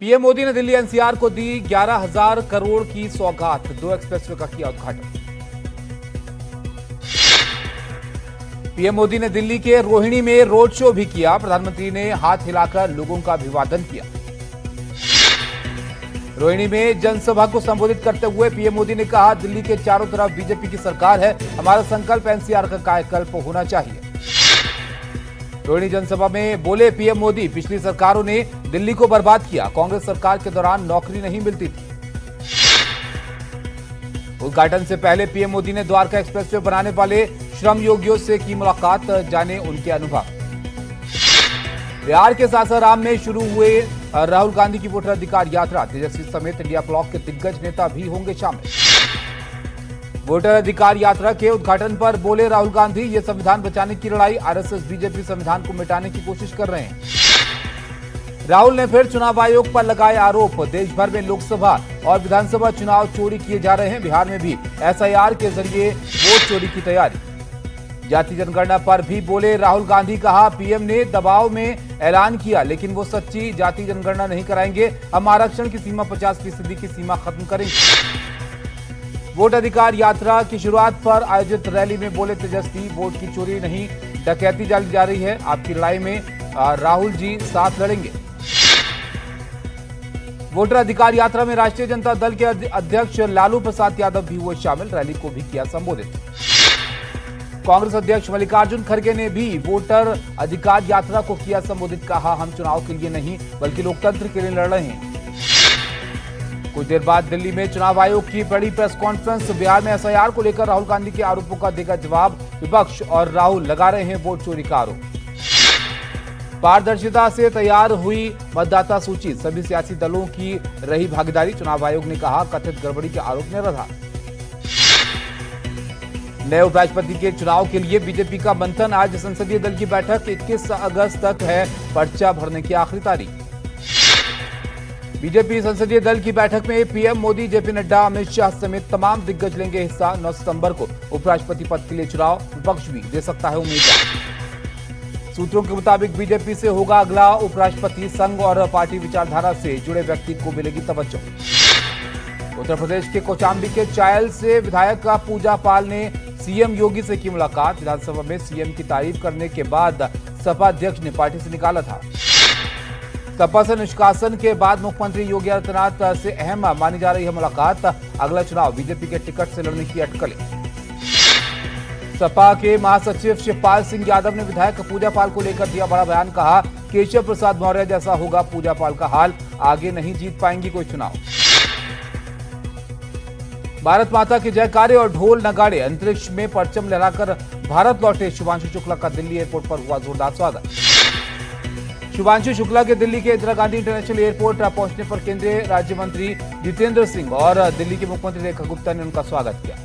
PM Modi ने Delhi NCR को दी 11,000 करोड़ की सौगात। 2 एक्सप्रेसवे का किया उद्घाटन। पीएम मोदी ने दिल्ली के रोहिणी में रोड शो भी किया। प्रधानमंत्री ने हाथ हिलाकर लोगों का अभिवादन किया। रोहिणी में जनसभा को संबोधित करते हुए पीएम मोदी ने कहा, दिल्ली के चारों तरफ बीजेपी की सरकार है, हमारा संकल्प एनसीआर का कायाकल्प होना चाहिए। रोहिणी जनसभा में बोले पीएम मोदी, पिछली सरकारों ने दिल्ली को बर्बाद किया, कांग्रेस सरकार के दौरान नौकरी नहीं मिलती थी। उद्घाटन से पहले पीएम मोदी ने द्वारका एक्सप्रेसवे बनाने वाले श्रम योगियों से की मुलाकात, जाने उनके अनुभव। बिहार के सासाराम में शुरू हुए राहुल गांधी की वोटर अधिकार यात्रा, तेजस्वी समेत इंडिया ब्लॉक के दिग्गज नेता भी होंगे शामिल। वोटर अधिकार यात्रा के उद्घाटन पर बोले राहुल गांधी, ये संविधान बचाने की लड़ाई, आरएसएस बीजेपी संविधान को मिटाने की कोशिश कर रहे हैं। राहुल ने फिर चुनाव आयोग पर लगाए आरोप, देश भर में लोकसभा और विधानसभा चुनाव चोरी किए जा रहे हैं, बिहार में भी एसआईआर के जरिए वोट चोरी की तैयारी। जाति जनगणना पर भी बोले राहुल गांधी, कहा पीएम ने दबाव में ऐलान किया, लेकिन वो सच्ची जाति जनगणना नहीं कराएंगे, हम आरक्षण की सीमा 50% की सीमा खत्म करेंगे। वोट अधिकार यात्रा की शुरुआत पर आयोजित रैली में बोले तेजस्वी, वोट की चोरी नहीं डकैती जारी जा रही है, आपकी लड़ाई में राहुल जी साथ लड़ेंगे। वोटर अधिकार यात्रा में राष्ट्रीय जनता दल के अध्यक्ष लालू प्रसाद यादव भी हुए शामिल, रैली को भी किया संबोधित। कांग्रेस अध्यक्ष मल्लिकार्जुन खड़गे ने भी वोटर अधिकार यात्रा को किया संबोधित, कहा हम चुनाव के लिए नहीं बल्कि लोकतंत्र के लिए लड़ रहे हैं। कुछ देर बाद दिल्ली में चुनाव आयोग की बड़ी प्रेस कॉन्फ्रेंस, बिहार में एसआईआर को लेकर राहुल गांधी के आरोपों का देगा जवाब, विपक्ष और राहुल लगा रहे हैं वोट चोरी का आरोप। पारदर्शिता से तैयार हुई मतदाता सूची, सभी सियासी दलों की रही भागीदारी, चुनाव आयोग ने कहा कथित गड़बड़ी के आरोप निराधार। नए उपराष्ट्रपति के चुनाव के लिए बीजेपी का मंथन, आज संसदीय दल की बैठक, 21 अगस्त तक है पर्चा भरने की आखिरी तारीख। बीजेपी संसदीय दल की बैठक में पीएम मोदी, जेपी नड्डा, अमित शाह समेत तमाम दिग्गज लेंगे हिस्सा। 9 सितंबर को उपराष्ट्रपति पद के लिए चुनाव, विपक्ष भी दे सकता है उम्मीदवार। सूत्रों के मुताबिक बीजेपी से होगा अगला उपराष्ट्रपति, संघ और पार्टी विचारधारा से जुड़े व्यक्ति को मिलेगी तवज्जो। उत्तर प्रदेश के कौशाम्बी के चायल से विधायक पूजा पाल ने सीएम योगी से की मुलाकात, विधानसभा में सीएम की तारीफ करने के बाद सपा अध्यक्ष ने पार्टी से निकाला था। सपा से निष्कासन के बाद मुख्यमंत्री योगी आदित्यनाथ से अहम मानी जा रही है मुलाकात, अगला चुनाव बीजेपी के टिकट से लड़ने की अटकलें। सपा के महासचिव शिवपाल सिंह यादव ने विधायक पूजा पाल को लेकर दिया बड़ा बयान, कहा केशव प्रसाद मौर्य जैसा होगा पूजा पाल का हाल, आगे नहीं जीत पाएंगी कोई चुनाव। भारत माता के जयकारे और ढोल नगाड़े, अंतरिक्ष में परचम लहराकर भारत लौटे शुभांशु शुक्ला का दिल्ली एयरपोर्ट पर हुआ जोरदार स्वागत। शुभांशु शुक्ला के दिल्ली के इंदिरा गांधी इंटरनेशनल एयरपोर्ट पहुंचने पर केंद्रीय राज्य मंत्री जितेंद्र सिंह और दिल्ली के मुख्यमंत्री रेखा गुप्ता ने उनका स्वागत किया।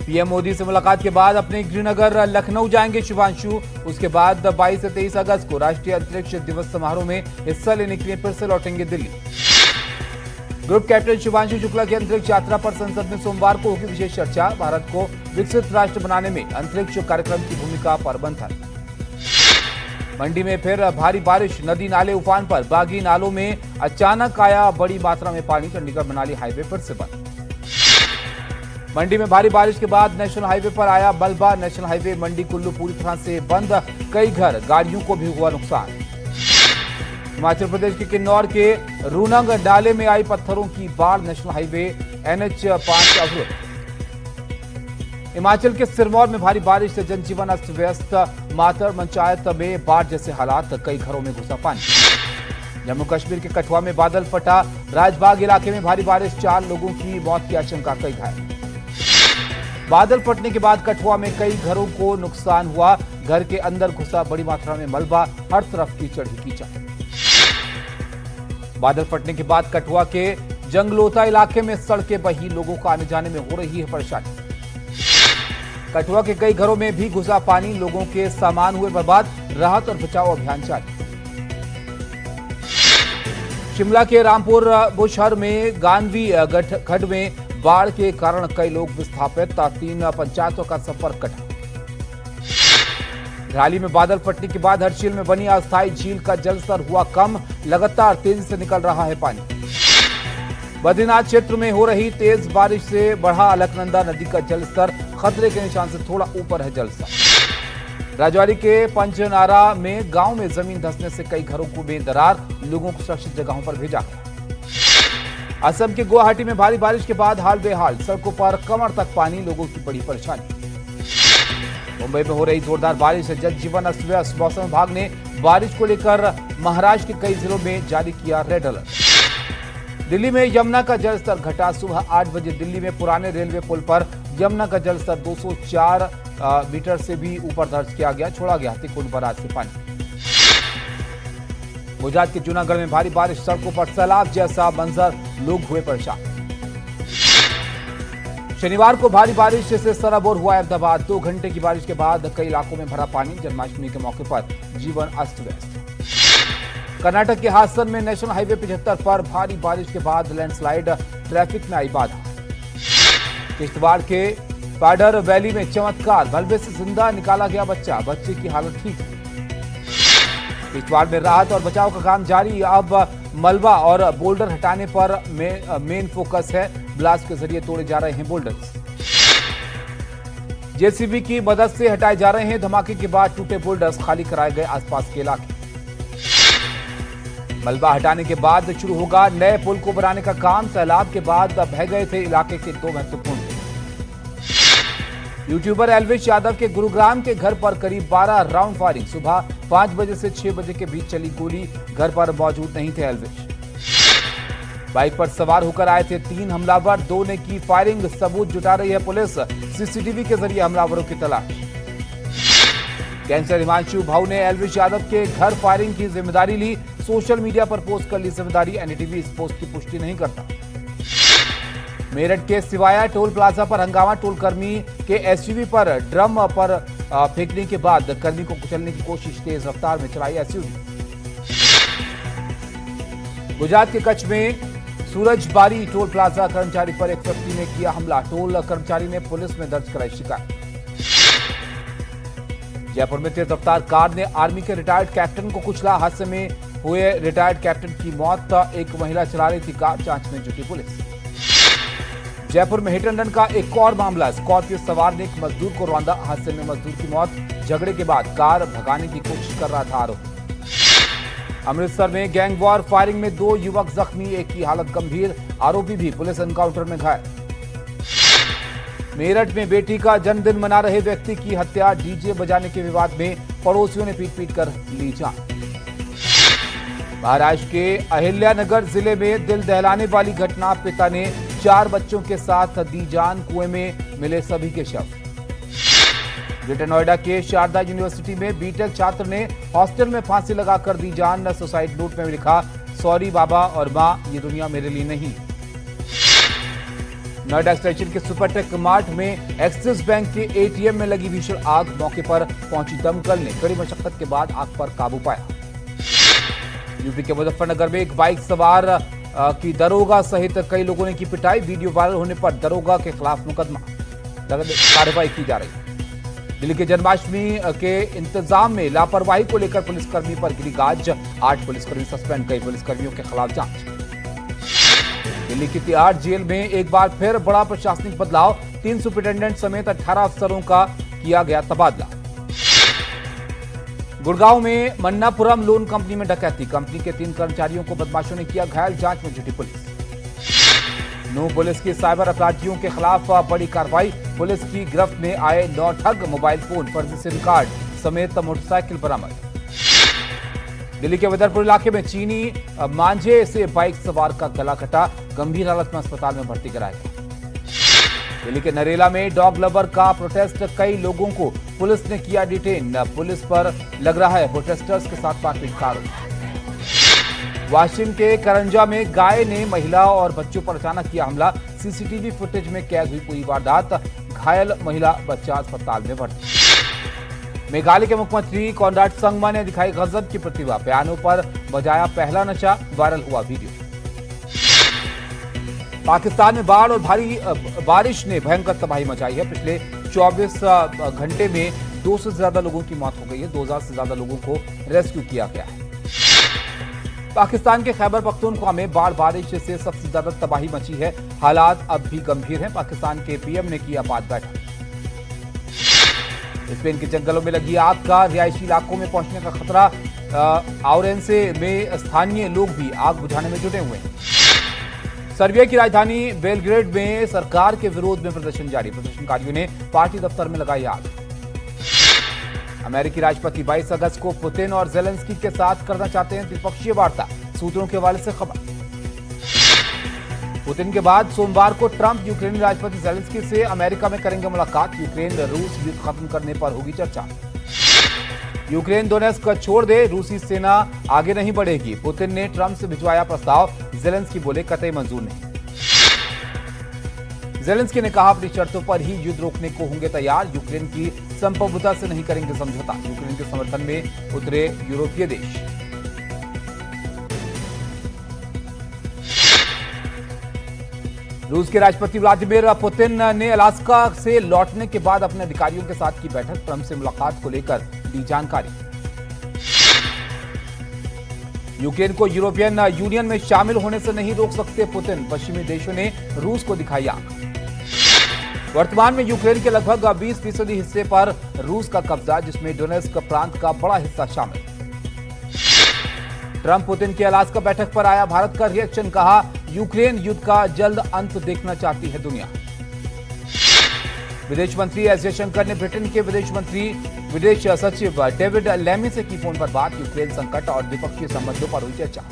पीएम मोदी से मुलाकात के बाद अपने गृहनगर लखनऊ जाएंगे शुभांशु, उसके बाद 22 से 23 अगस्त को राष्ट्रीय अंतरिक्ष दिवस समारोह में हिस्सा लेने के लिए फिर से लौटेंगे दिल्ली। ग्रुप कैप्टन शुभांशु शुक्ला की अंतरिक्ष यात्रा पर संसद में सोमवार को होगी विशेष चर्चा, भारत को विकसित राष्ट्र बनाने में अंतरिक्ष कार्यक्रम की भूमिका पर मंथन। मंडी में फिर भारी बारिश, नदी नाले उफान पर, बागी नालों में अचानक आया बड़ी मात्रा में पानी, चंडीगढ़ मनाली हाईवे फिर से बंद। मंडी में भारी बारिश के बाद नेशनल हाईवे पर आया मलबा, नेशनल हाईवे मंडी कुल्लू पूरी तरह से बंद, कई घर गाड़ियों को भी हुआ नुकसान। हिमाचल प्रदेश के किन्नौर के रूनंग डाले में आई पत्थरों की बाढ़, नेशनल हाईवे NH5 अवरुद्ध। हिमाचल के सिरमौर में भारी बारिश से जनजीवन अस्त व्यस्त, मातर पंचायत में बाढ़ जैसे हालात, कई घरों में घुसा पानी। जम्मू कश्मीर के कठुआ में बादल फटा, राजबाग इलाके में भारी बारिश, 4 लोगों की मौत की आशंका, कई घायल। बादल फटने के बाद कठुआ में कई घरों को नुकसान हुआ, घर के अंदर घुसा बड़ी मात्रा में मलबा, हर तरफ कीचड़ ही कीचड़। बादल फटने के बाद कठुआ के जंगलोता इलाके में सड़कें बही, लोगों को आने जाने में हो रही है परेशानी। कठुआ के कई घरों में भी घुसा पानी, लोगों के सामान हुए बर्बाद, राहत और बचाव अभियान जारी। शिमला के रामपुर बुशहर में गांधी खड्ड में बाढ़ के कारण कई लोग विस्थापित, 3 पंचायतों का संपर्क कटा। घराली में बादल फटने के बाद हर्षिल में बनी अस्थायी झील का जलस्तर हुआ कम, लगातार तेजी से निकल रहा है पानी। बद्रीनाथ क्षेत्र में हो रही तेज बारिश से बढ़ा अलकनंदा नदी का जलस्तर, खतरे के निशान से थोड़ा ऊपर है जलस्तर। राजौरी के पंचनारा में गांव में जमीन धंसने से कई घरों को बेदरार, लोगों को सुरक्षित जगहों पर भेजा गया। असम के गुवाहाटी में भारी बारिश के बाद हाल बेहाल, सड़कों पर कमर तक पानी, लोगों की बड़ी परेशानी। मुंबई में हो रही जोरदार बारिश से जनजीवन अस्त व्यस्त, मौसम विभाग ने बारिश को लेकर महाराष्ट्र के कई जिलों में जारी किया रेड अलर्ट। दिल्ली में यमुना का जलस्तर घटा, सुबह 8 बजे दिल्ली में पुराने रेलवे पुल पर यमुना का जलस्तर 204 मीटर से भी ऊपर दर्ज किया गया, छोड़ा गया हाथीकुंड बराज से पानी। गुजरात के जूनागढ़ में भारी बारिश, सड़कों पर सैलाब जैसा मंजर, लोग हुए परेशान। शनिवार को भारी बारिश से सराबोर हुआ अहमदाबाद, 2 घंटे की बारिश के बाद कई इलाकों में भरा पानी, जन्माष्टमी के मौके पर जीवन अस्त व्यस्त। कर्नाटक के हासन में नेशनल हाईवे 75 पर भारी बारिश के बाद लैंडस्लाइड, ट्रैफिक में आई बाधा। किश्तवाड़ के पाडर वैली में चमत्कार, मलबे से जिंदा निकाला गया बच्चा, बच्चे की हालत ठीक है। किश्तवाड़ में राहत और बचाव का काम जारी, अब मलबा और बोल्डर हटाने पर मेन फोकस है, ब्लास्ट के जरिए तोड़े जा रहे हैं बोल्डर्स। जेसीबी की मदद से हटाए जा रहे हैं, धमाके के बाद टूटे बोल्डर्स, खाली कराए गए आसपास के इलाके। मलबा हटाने के बाद शुरू होगा नए पुल को बनाने का काम, सैलाब के बाद बह गए थे इलाके के 2 महत्वपूर्ण। यूट्यूबर एल्विश यादव के गुरुग्राम के घर पर करीब 12 राउंड फायरिंग, सुबह 5 बजे से 6 बजे के बीच चली गोली, घर पर मौजूद नहीं थे एल्विश। बाइक पर सवार होकर आए थे 3 हमलावर, 2 ने की फायरिंग, सबूत जुटा रही है पुलिस, सीसीटीवी के जरिए हमलावरों की तलाश। गैंगस्टर हिमांशु भाऊ ने एल्विश यादव के घर फायरिंग की जिम्मेदारी ली, सोशल मीडिया पर पोस्ट कर ली जिम्मेदारी, एनडीटीवी इस पोस्ट की पुष्टि नहीं करता। मेरठ के सिवाया टोल प्लाजा पर हंगामा, टोल कर्मी के एसयूवी पर ड्रम पर फेंकने के बाद कर्मी को कुचलने की कोशिश, तेज रफ्तार में चलाई एसयूवी। गुजरात के कच्छ में सूरजबारी टोल प्लाजा कर्मचारी पर एक व्यक्ति ने किया हमला, टोल कर्मचारी ने पुलिस में दर्ज कराई शिकायत। जयपुर में तेज रफ्तार कार ने आर्मी के रिटायर्ड कैप्टन को कुचला, हादसे में हुए रिटायर्ड कैप्टन की मौत, एक महिला चला रही थी कार, जांच में जुटी पुलिस। जयपुर में हिट एंड रन का एक और मामला, स्कॉर्पियो सवार ने एक मजदूर को रौंदा, हादसे में मजदूर की मौत, झगड़े के बाद कार भगाने की कोशिश कर रहा था आरोपी। अमृतसर में गैंग वॉर फायरिंग में 2 युवक जख्मी, एक की हालत गंभीर, आरोपी भी पुलिस एनकाउंटर में घायल। मेरठ में बेटी का जन्मदिन मना रहे व्यक्ति की हत्या, डीजे बजाने के विवाद में पड़ोसियों ने पीट कर ली जान। महाराष्ट्र के अहिल्यानगर जिले में दिल दहलाने वाली घटना, पिता ने 4 बच्चों के साथ दी जान, कुएं में मिले सभी के शव। ग्रेटर नोएडा के शारदा यूनिवर्सिटी में बीटेक छात्र ने हॉस्टल में फांसी लगाकर दी जान, सुसाइड नोट में लिखा, सॉरी बाबा और मां, ये दुनिया मेरे लिए नहीं। नोएडा स्टेशन के सुपरटेक मार्ट में एक्सिस बैंक के एटीएम में लगी भीषण आग, मौके पर पहुंची दमकल ने कड़ी मशक्कत के बाद आग पर काबू पाया। यूपी के मुजफ्फरनगर में एक बाइक सवार की दरोगा सहित कई लोगों ने की पिटाई, वीडियो वायरल होने पर दरोगा के खिलाफ मुकदमा, कार्रवाई की जा रही है। दिल्ली के जन्माष्टमी के इंतजाम में लापरवाही को लेकर पुलिसकर्मी पर गिरी गाज, 8 पुलिसकर्मी सस्पेंड, कई पुलिसकर्मियों के खिलाफ जांच। दिल्ली की तिहाड़ जेल में एक बार फिर बड़ा प्रशासनिक बदलाव, 3 सुपरिटेंडेंट समेत 18 अफसरों का किया गया तबादला। गुड़गांव में मन्नापुरम लोन कंपनी में डकैती, कंपनी के 3 कर्मचारियों को बदमाशों ने किया घायल, जांच में जुटी पुलिस। नूह पुलिस की साइबर अपराधियों के खिलाफ बड़ी कार्रवाई, पुलिस की गिरफ्त में आए 9 ठग, मोबाइल फोन, फर्जी सिम कार्ड समेत मोटरसाइकिल बरामद। दिल्ली के विदरपुर इलाके में चीनी मांझे से बाइक सवार का गला कटा, गंभीर हालत में अस्पताल में भर्ती कराया गया। दिल्ली के नरेला में डॉग लवर का प्रोटेस्ट, कई लोगों को पुलिस ने किया डिटेन, पुलिस पर लग रहा है प्रोटेस्टर्स के साथ मारपीट का आरोप। वाशिम के करंजा में गाय ने महिला और बच्चों पर अचानक किया हमला, सीसीटीवी फुटेज में कैद हुई पूरी वारदात, घायल महिला बच्चा अस्पताल में भर्ती। मेघालय के मुख्यमंत्री कॉनराड संगमा ने दिखाई गजब की प्रतिभा, पियानो पर बजाया पहला नशा, वायरल हुआ वीडियो। पाकिस्तान में बाढ़ और भारी बारिश ने भयंकर तबाही मचाई है, पिछले 24 घंटे में 200 से ज्यादा लोगों की मौत हो गई है। 2000 से ज्यादा लोगों को रेस्क्यू किया गया है। पाकिस्तान के खैबर पख्तूनख्वा में बाढ़ बारिश से सबसे ज्यादा तबाही मची है। हालात अब भी गंभीर हैं। पाकिस्तान के पीएम ने की आपात बैठक। स्पेन के जंगलों में लगी आग का रिहायशी इलाकों में पहुंचने का खतरा। आउरेंसे में स्थानीय लोग भी आग बुझाने में जुटे हुए हैं। सर्बिया की राजधानी बेलग्रेड में सरकार के विरोध में प्रदर्शन जारी। प्रदर्शनकारियों ने पार्टी दफ्तर में लगाई आग। अमेरिकी राष्ट्रपति 22 अगस्त को पुतिन और जेलेंस्की के साथ करना चाहते हैं द्विपक्षीय वार्ता। सूत्रों के हवाले से खबर। पुतिन के बाद सोमवार को ट्रंप यूक्रेनी राष्ट्रपति जेलेंस्की से अमेरिका में करेंगे मुलाकात। यूक्रेन रूस युद्ध खत्म करने पर होगी चर्चा। यूक्रेन डोनेस्क छोड़ दे, रूसी सेना आगे नहीं बढ़ेगी। पुतिन ने ट्रंप से भिजवाया प्रस्ताव। जेलेंस्की बोले कतई मंजूर नहीं। जेलेंस्की ने कहा अपनी शर्तों पर ही युद्ध रोकने को होंगे तैयार। यूक्रेन की संप्रभुता से नहीं करेंगे समझौता। यूक्रेन के समर्थन में उतरे यूरोपीय देश। रूस के राष्ट्रपति व्लादिमीर पुतिन ने अलास्का से लौटने के बाद अपने अधिकारियों के साथ की बैठक। ट्रंप से मुलाकात को लेकर दी जानकारी। यूक्रेन को यूरोपियन यूनियन में शामिल होने से नहीं रोक सकते पुतिन। पश्चिमी देशों ने रूस को दिखाई आंख। वर्तमान में यूक्रेन के लगभग 20% हिस्से पर रूस का कब्जा, जिसमें डोनेस्क प्रांत का बड़ा हिस्सा शामिल। ट्रंप पुतिन की अलास्का बैठक पर आया भारत का रिएक्शन। कहा यूक्रेन युद्ध का जल्द अंत देखना चाहती है दुनिया। विदेश मंत्री एस जयशंकर ने ब्रिटेन के विदेश सचिव डेविड लेमी से की फोन पर बात। यूक्रेन संकट और द्विपक्षीय संबंधों पर हुई चर्चा।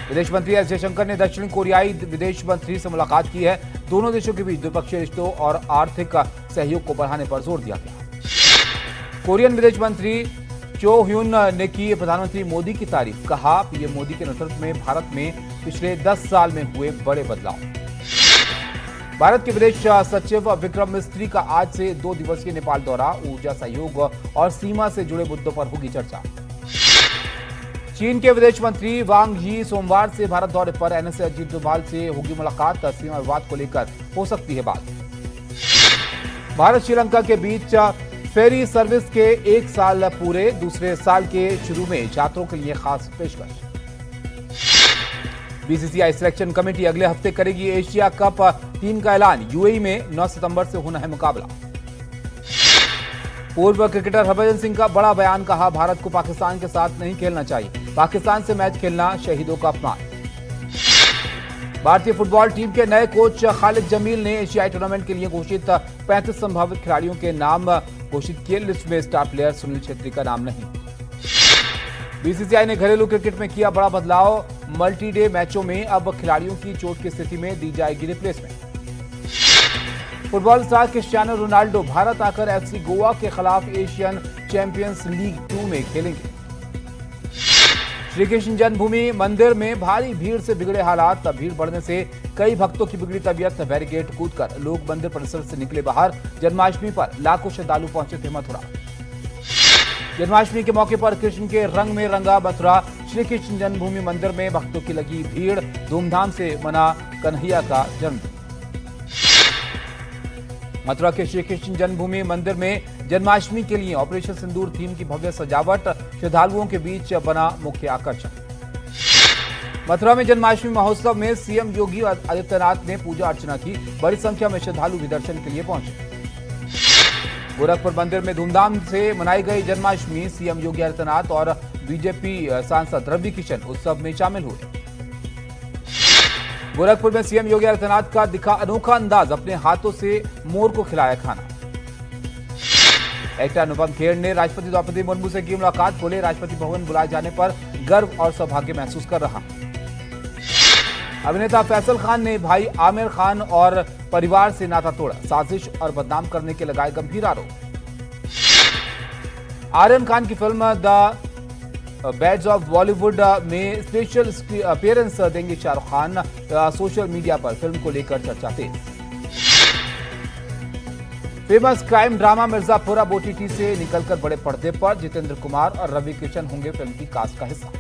विदेश मंत्री एस जयशंकर ने दक्षिण कोरियाई विदेश मंत्री से मुलाकात की है। दोनों देशों के बीच द्विपक्षीय रिश्तों और आर्थिक सहयोग को बढ़ाने पर जोर दिया गया। कोरियन विदेश मंत्री चो ह्यून ने की प्रधानमंत्री मोदी की तारीफ। कहा पीएम मोदी के नेतृत्व में भारत में पिछले 10 साल में हुए बड़े बदलाव। भारत के विदेश सचिव विक्रम मिस्त्री का आज से 2 दिवसीय नेपाल दौरा। ऊर्जा सहयोग और सीमा से जुड़े मुद्दों पर होगी चर्चा। चीन के विदेश मंत्री वांग यी सोमवार से भारत दौरे पर। एनएसए अजीत डोभाल से होगी मुलाकात। सीमा विवाद को लेकर हो सकती है बात। भारत श्रीलंका के बीच फेरी सर्विस के 1 साल पूरे। दूसरे साल के शुरू में छात्रों के लिए खास पेशकश। बीसीसीआई सिलेक्शन कमेटी अगले हफ्ते करेगी एशिया कप टीम का ऐलान। यूएई में 9 सितंबर से होना है मुकाबला। पूर्व क्रिकेटर हरभजन सिंह का बड़ा बयान। कहा भारत को पाकिस्तान के साथ नहीं खेलना चाहिए। पाकिस्तान से मैच खेलना शहीदों का अपमान। भारतीय फुटबॉल टीम के नए कोच खालिद जमील ने एशियाई टूर्नामेंट के लिए घोषित 35 संभावित खिलाड़ियों के नाम घोषित किए। लिस्ट में स्टार प्लेयर सुनील छेत्री का नाम नहीं। बीसीसीआई ने घरेलू क्रिकेट में किया बड़ा बदलाव। मल्टी डे मैचों में अब खिलाड़ियों की चोट की स्थिति में दी जाएगी replacement. Football star Cristiano Ronaldo Bharat आकर एफसी गोवा के खिलाफ एशियन चैंपियंस लीग 2 में खेलेंगे। श्री कृष्ण जन्मभूमि मंदिर में भारी भीड़ से बिगड़े हालात। भीड़ बढ़ने से कई भक्तों की बिगड़ी तबीयत। बैरिकेड कूदकर लोग मंदिर परिसर से निकले बाहर। जन्माष्टमी पर लाखों श्रद्धालु पहुंचे थे मथुरा। जन्माष्टमी के मौके पर कृष्ण के रंग में रंगा मथुरा। श्री कृष्ण जन्मभूमि मंदिर में भक्तों की लगी भीड़। धूमधाम से मना कन्हैया का जन्मदिन। मथुरा के श्री कृष्ण जन्मभूमि मंदिर में जन्माष्टमी के लिए ऑपरेशन सिंदूर थीम की भव्य सजावट श्रद्धालुओं के बीच बना मुख्य आकर्षण। मथुरा में जन्माष्टमी महोत्सव में सीएम योगी आदित्यनाथ ने पूजा अर्चना की। बड़ी संख्या में श्रद्धालु भी दर्शन के लिए पहुंचे। गोरखपुर मंदिर में धूमधाम से मनाई गई जन्माष्टमी। सीएम योगी आदित्यनाथ और बीजेपी सांसद रवि किशन उत्सव में शामिल हुए। गोरखपुर में सीएम योगी आदित्यनाथ का दिखा अनोखा अंदाज। अपने हाथों से मोर को खिलाया खाना। एक्टर अनुपम खेर ने राष्ट्रपति द्रौपदी मुर्मू से की मुलाकात। बोले राष्ट्रपति भवन बुलाए जाने पर गर्व और सौभाग्य महसूस कर रहा। अभिनेता फैसल खान ने भाई आमिर खान और परिवार से नाता तोड़ा। साजिश और बदनाम करने के लगाए गंभीर आरोप। आर्यन खान की film the bads of Bollywood में स्पेशल अपीयरेंस देंगे शाहरुख खान। सोशल मीडिया पर फिल्म को लेकर चर्चा तेज। फेमस क्राइम ड्रामा मिर्जापुर अब ओटीटी से निकलकर बड़े पर्दे पर। जितेंद्र कुमार और रवि किशन होंगे फिल्म की कास्ट का हिस्सा।